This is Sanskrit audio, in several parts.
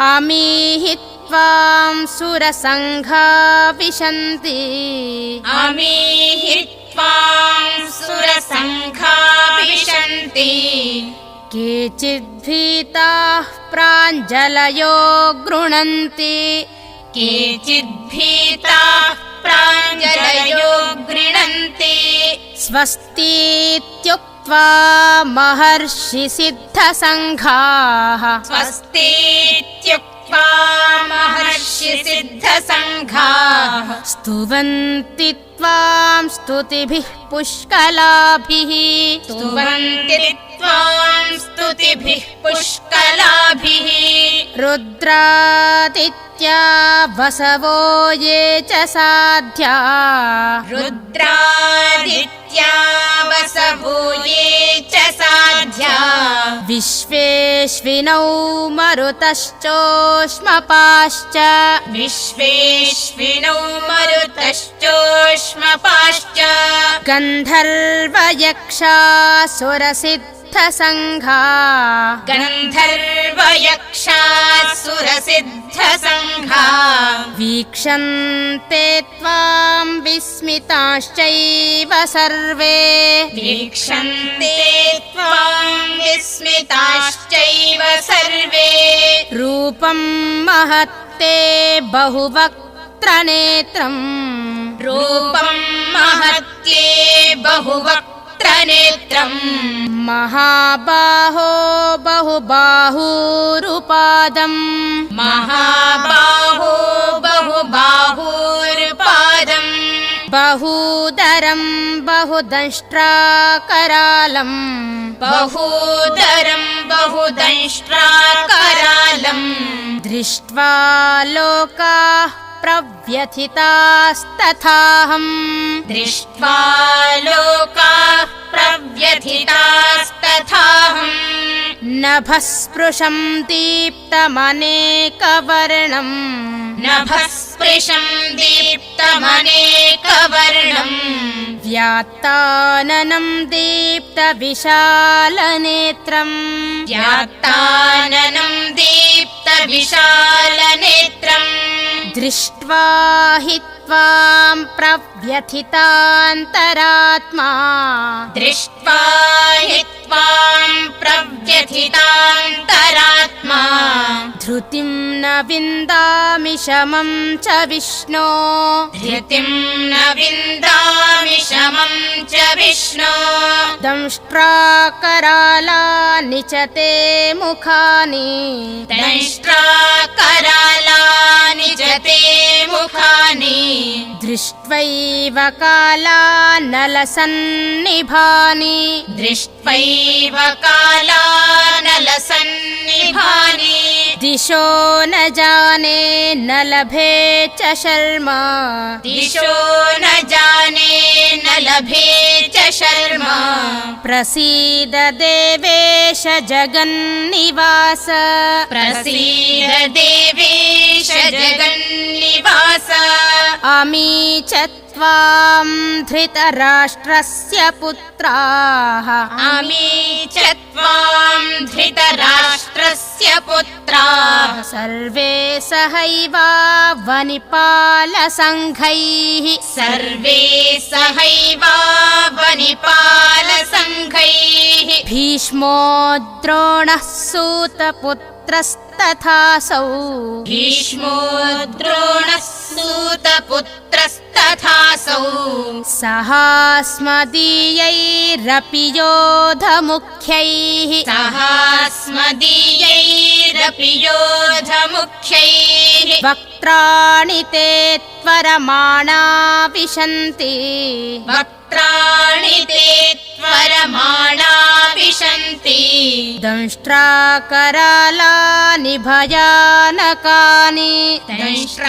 अमीहि त्वां सुरसङ्घा विशन्ति अमीहि त्वां सुरसङ्घा विशन्ति केचिद्भीताः प्राञ्जलयो गृह्णन्ति केचिद्भीताः प्राञ्जलयो गृह्णन्ति स्वस्तीत्युक्त्वा महर्षिसिद्धसङ्घाः स्वस्तीत्युक्त्वा महर्षिसिद्धसङ्घाः स्तुवन्ति त्वां स्तुतिभिः पुष्कलाभिः स्तुवन्ति त्वां स्तुतिभिः पुष्कलाभिः रुद्रादित्या वसवो ये च साध्या रुद्रादित्या वसवो ये च साध्या विश्वेश्विनौ मरुतश्चोष्मपाश्च विश्वेश्विनौ मरुतश्चोष्मपाश्च गन्धर्वयक्षासुरसिद्धसङ्घा गन्धर्वयक्षासुरसिद्धसङ्घा वीक्षन्ते त्वां विस्मिताश्चैव सर्वे वीक्षन्ते त्वां विस्मिताश्चैव सर्वे रूपं महत्ते बहुवक्त्रनेत्रम् रूपं महत्ये बहुवक्त्रनेत्रम् महाबाहो बहुबाहुरुपादम् महाबाहो बहुबाहुरुपादम् बहूदरं बहुदंष्ट्राकरालम् बहूदरं बहुदंष्ट्राकरालम् दृष्ट्वा लोकाः प्रव्यथितास्तथाहम् दृष्ट्वा लोकाः प्रव्यथितास्तथाहम् नभस्पृशं दीप्तमनेकवर्णम् नभस्पृशं दीप्तमनेकवर्णम् व्यात्ताननं दीप्तविशालनेत्रम् व्यात्ताननं दीप्तविशालनेत्रम् दृष्ट्वा हि त्वां प्रव्यथितान्तरात्मा दृष्ट्वा हि त्वां प्रव्यथितान्तरात्मा धृतिं न विन्दामि शमं च विष्णो धृतिं न विन्दामि शमं च विष्णो दंष्ट्राकरालानि च ते मुखानि दंष्ट्राकरालानि च ते मुखानि दृष्ट्वैव कालानलसन्निभानि दृष्ट्वैव कालानलसन्निभानि दिशो न जाने न लभे च शर्मा दिशो न जाने न लभे च शर्मा प्रसीद देवेश जगन्निवास प्रसीद देवेश जगन्निवास अमी च त्वां धृतराष्ट्रस्य पुत्राः अमी च त्वां धृतराष्ट्रस्य पुत्राः सर्वे सहैवावनिपालसङ्घैः सर्वे सहैवावनिपालसङ्घैः भीष्मो द्रोणः सूतपुत्रस्तथासौ भीष्मो द्रोणः सूतपुत्रस्तथासौ सहास्मदीयैरपि योधमुख्यैः सहास्मदीयैरपि योधमुख्यैः वक्त्राणि ते त्वरमाणा विशन्ति वक्त्राणि ते त्वरमाणा विशन्ति दंष्ट्राकरालानि भयानकानि दंष्ट्राकरालानि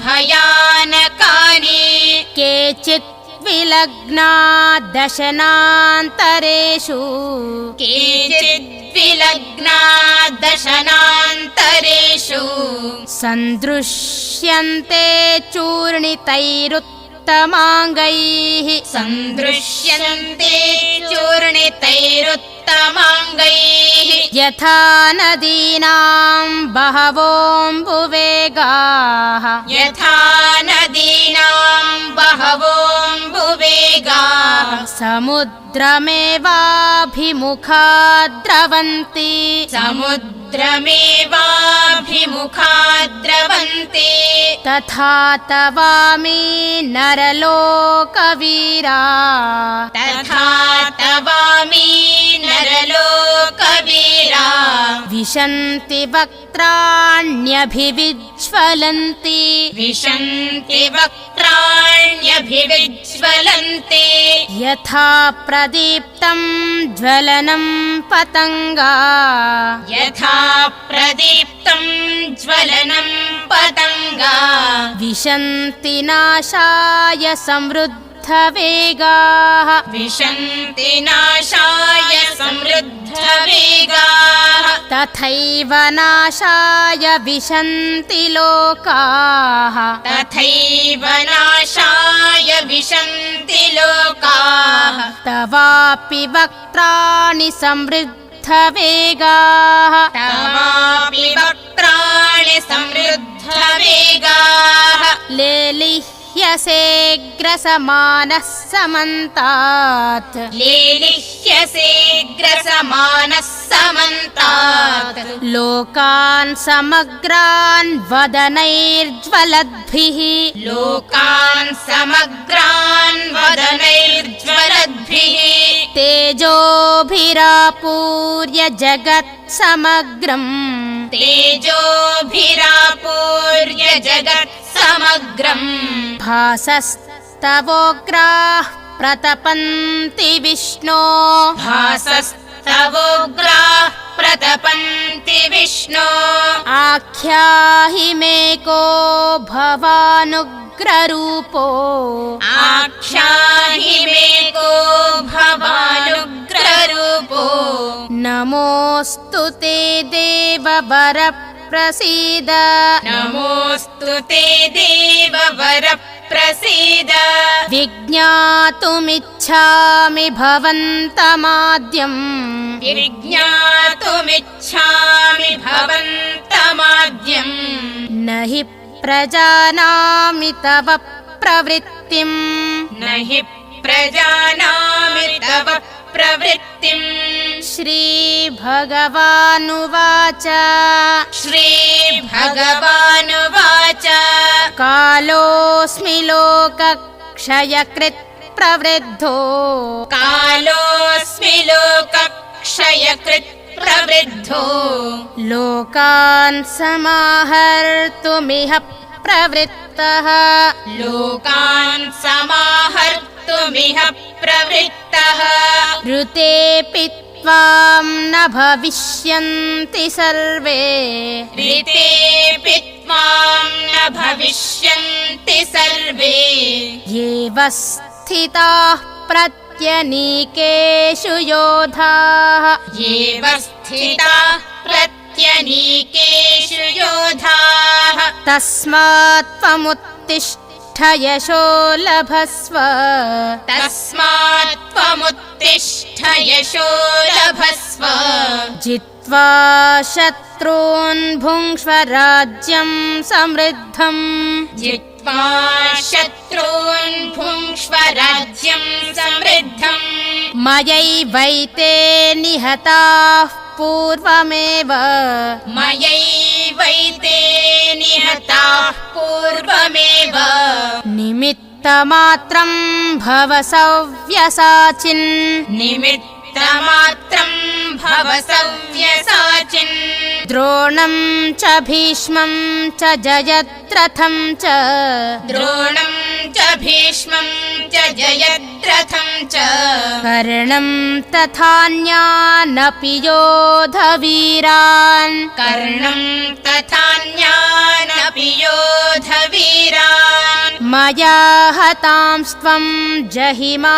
भयानकानि केचित् विलग्ना दशनान्तरेषु केचिद्विलग्ना दशनान्तरेषु सन्दृश्यन्ते चूर्णितैरुत्तमाङ्गैः सन्दृश्यन्ते चूर्णितैरुत्तमाङ्गैः उत्तमाङ्गैः यथा नदीनां बहवोऽम्बुवेगाः यथा नदीनां बहवोऽम्बुवेगाः समुद्रमेवाभिमुखा द्रवन्ति समुद्रमेवाभिमुखा द्रवन्ति तथा तवामि नरलोकवीरा तथा तवामि नरलोकवीरा विशन्ति वक्त्राण्यभिविज्वलन्ति विशन्ति वक्त्राण्यभिविज्वलन्ति यथा प्रदीप्तं ज्वलनं पतङ्गा यथा प्रदीप्तं ज्वलनं पतङ्गा विशन्ति नाशाय समृद्धवेगाः विशन्ति नाशाय समृद्धवेगाः तथैव नाशाय विशन्ति लोकाः तथैव नाशाय विशन्ति लोकाः तवापि वक्त्राणि समृद्धवेगाः तवापि वक्त्राणि समृद्धवेगाः लेलिह्यसेऽग्रसमानः समन्तात् लेलिह्यसेऽग्रसमानः समन्तात् लोकान् समग्रान् वदनैर्ज्वलद्भिः लोकान् समग्रान् वदनैर्ज्वलद्भिः तेजोभिरापूर्य जगत्समग्रम् तेजोभिरापूर्य जगत्समग्रम् भासस्तवोग्राः प्रतपन्ति विष्णो भासस्तवोग्राः प्रतपन्ति विष्णो आख्याहि मे को भवानुग्ररूपो आख्याहि मे को भवानुग्ररूपो नमोऽस्तु ते देववर प्रसीद नमोऽस्तु ते देववर प्रसीद विज्ञातुमिच्छामि भवन्तमाद्यम् विज्ञातुमिच्छामि भवन्तमाद्यम् न हि प्रजानामि तव प्रवृत्तिम् न हि प्रजानामि तव प्रवृत्तिम् श्रीभगवानुवाच श्रीभगवानुवाच कालोऽस्मि लोकक्षयकृत् प्रवृद्धो कालोऽस्मि लोकक्षयकृत् प्रवृद्धो लोकान् समाहर्तुमिह प्रवृत्तः लोकान् समाहर्तुमिह प्रवृत्तः ऋतेऽपि त्वां न भविष्यन्ति सर्वे ऋतेऽपि त्वां न भविष्यन्ति सर्वे एव स्थिताः प्रत्यनीकेषु योधाः एव स्थिताः प्रत्यनीकेषु योधाः तस्मात् त्वमुत्तिष्ठ यशो लभस्व तस्मात् त्वमुत्तिष्ठ यशो लभस्व जित्वा शत्रून् भुङ्क्ष्व राज्यं समृद्धम् जित्वा शत्रून् भुङ्क्ष्व राज्यं समृद्धम् मयैवैते निहताः पूर्वमेव मयैवैते निहताः पूर्वमेव निमित्तमात्रं भव सव्यसाचिन् निमित्तमात्रं भव सव्यसाचिन् द्रोणं च भीष्मं च जयद्रथं च द्रोणं च भीष्मं च जयद्रथं च कर्णं तथान्यानपि योधवीरान् कर्णं तथान्यानपि योधवीरान् मया हतांस्त्वं जहिमा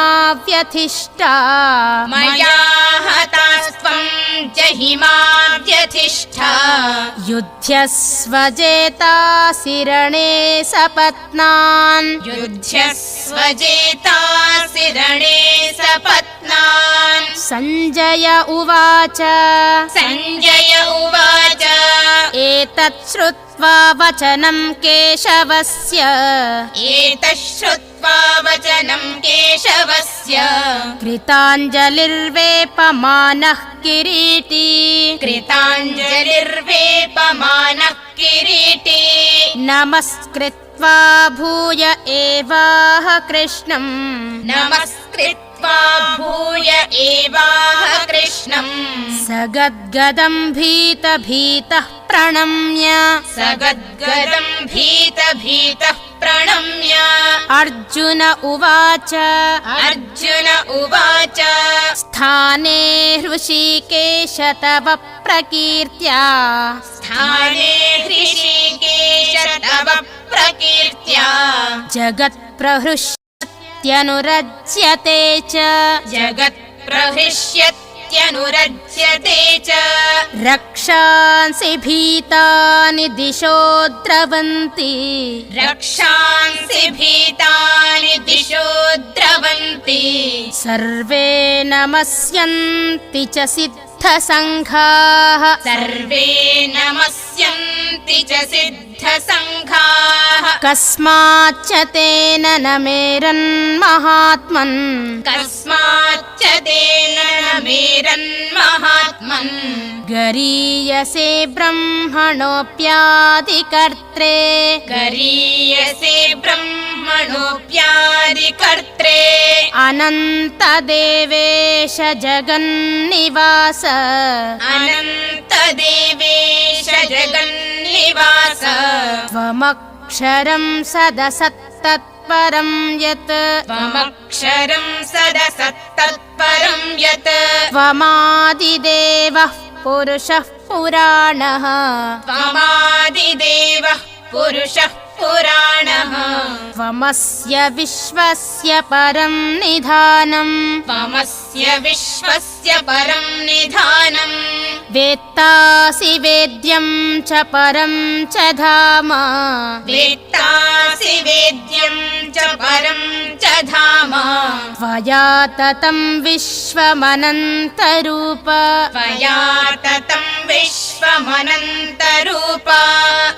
व्यथिष्ठा मया हतास्त्वं जहिमा व्यथिष्ठा युध्यस्व जेतासि रणे सपत्नान् युध्यस्व स्वजेतासि रणे सपत्नान् सञ्जय उवाच सञ्जय उवाच एतत् श्रुत्वा वचनं केशवस्य एतत् श्रुत्वा वचनं केशवस्य कृताञ्जलिर्वेपमानः किरीटी कृताञ्जलिर्वेपमानः किरीटी नमस्कृत्वा भूय एवाह कृष्णम् नमस्कृत्वा भूय एवाह कृष्णम् सगद्गदं भीतः प्रणम्य सगद्गदं भीतः प्रणम्य अर्जुन उवाच अर्जुन उवाच स्थाने ऋषिकेश तव प्रकीर्त्या स्थाने ऋषिकेश तव प्रकीर्त्या जगत्प्रहृष्यत्यनुरज्यते च जगत्प्रहृष्यत्यनुरज्यते च रक्षांसि भीतानि दिशो द्रवन्ति रक्षांसि भीतानि दिशो द्रवन्ति सर्वे नमस्यन्ति च सिद्धसङ्घाः सर्वे नमस्यन्ति च सिद्धसङ्घाः कस्माच्च तेन न मेरन्महात्मन् कस्माच्च तेन न मेरन्महात्मन् गरीयसे ब्रह्मणोऽप्यादिकर्त्रे गरीयसे ब्रह्मणोऽप्यादिकर्त्रे अनन्तदेवेश जगन्निवास अनन्तदेवेश जगन्निवास त्वमक्षरं सदसत्तत्परं यत् त्वमक्षरं सदसत्तत्परं यत् त्वमादिदेवः पुरुषः पुराणः त्वमादिदेवः पुरुषः पुराणः त्वमस्य विश्वस्य परं निधानम् त्वमस्य विश्वस्य परं निधानम् वेत्तासि वेद्यं च परं च धाम वेत्तासि वेद्यं च परं च धाम त्वया ततं विश्वमनन्तरूप त्वया ततं विश्वमनन्तरूप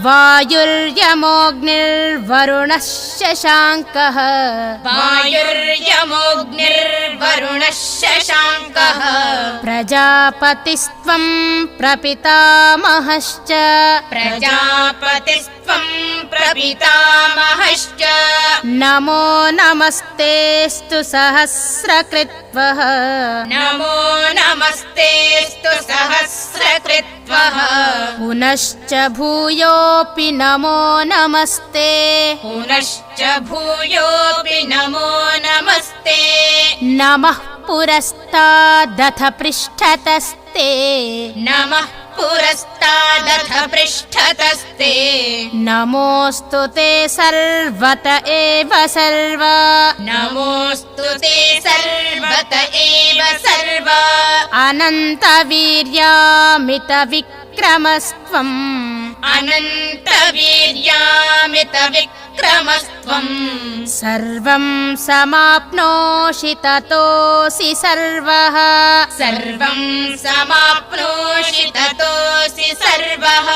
वायुर्यमोऽग्निर्वरुणः शशाङ्कः वायुर्यमोऽग्निर्वरुणः शशाङ्कः प्रजापतिस्त्वं प्रपितामहश्च प्रजापतिस्त्वं प्रपितामहश्च नमो नमस्तेऽस्तु सहस्रकृत्वः नमो नमस्तेऽस्तु सहस्रकृत्वः पुनश्च भूयोऽपि नमो नमस्ते पुनश्च भूयोऽपि नमो नमस्ते नमः पुरस्तादथ पृष्ठतस्ते नमः पुरस्तादथ पृष्ठतस्ते नमोऽस्तु ते सर्वत एव सर्व नमोऽस्तु ते सर्वत एव सर्व अनन्तवीर्यामितविक्रमस्त्वम् अनन्तवीर्यामितविक्रमस्त्वम् सर्वं समाप्नोषि ततोऽसि सर्वः सर्वं समाप्नोषि ततोऽसि सर्वः